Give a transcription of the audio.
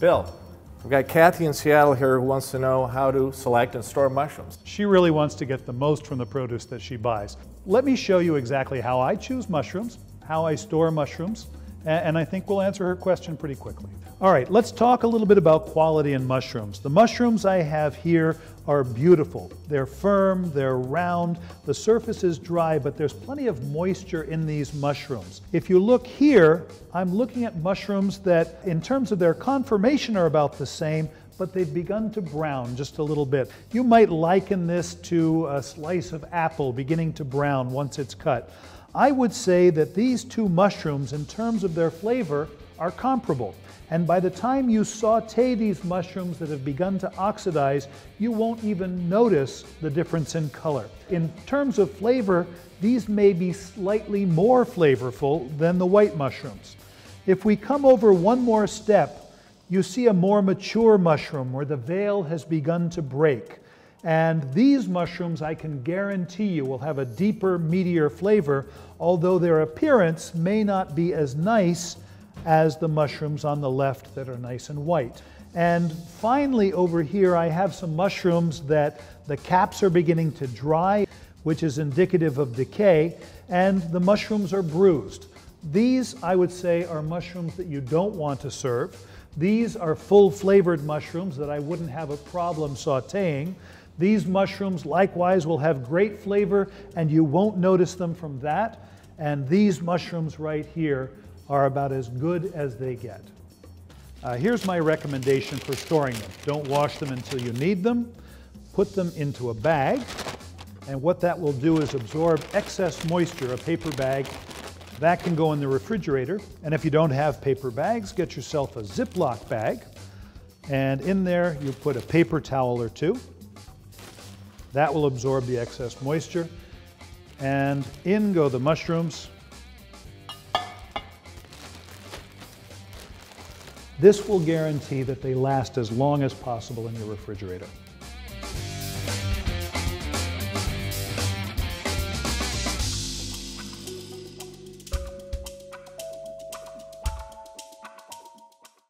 Bill, we've got Kathy in Seattle here who wants to know how to select and store mushrooms. She really wants to get the most from the produce that she buys. Let me show you exactly how I choose mushrooms, how I store mushrooms, and I think we'll answer her question pretty quickly. All right, let's talk a little bit about quality in mushrooms. The mushrooms I have here are beautiful. They're firm, they're round, the surface is dry, but there's plenty of moisture in these mushrooms. If you look here, I'm looking at mushrooms that, in terms of their conformation, are about the same, but they've begun to brown just a little bit. You might liken this to a slice of apple beginning to brown once it's cut. I would say that these two mushrooms, in terms of their flavor, are comparable. And by the time you saute these mushrooms that have begun to oxidize, you won't even notice the difference in color. In terms of flavor, these may be slightly more flavorful than the white mushrooms. If we come over one more step, you see a more mature mushroom where the veil has begun to break. And these mushrooms, I can guarantee you, will have a deeper, meatier flavor, although their appearance may not be as nice as the mushrooms on the left that are nice and white. And finally, over here, I have some mushrooms that the caps are beginning to dry, which is indicative of decay, and the mushrooms are bruised. These, I would say, are mushrooms that you don't want to serve. These are full-flavored mushrooms that I wouldn't have a problem sautéing. These mushrooms, likewise, will have great flavor, and you won't notice them from that. And these mushrooms right here are about as good as they get. Here's my recommendation for storing them. Don't wash them until you need them. Put them into a bag, and what that will do is absorb excess moisture. A paper bag that can go in the refrigerator, and if you don't have paper bags, get yourself a Ziploc bag, and in there you put a paper towel or two. That will absorb the excess moisture, and in go the mushrooms. This will guarantee that they last as long as possible in your refrigerator.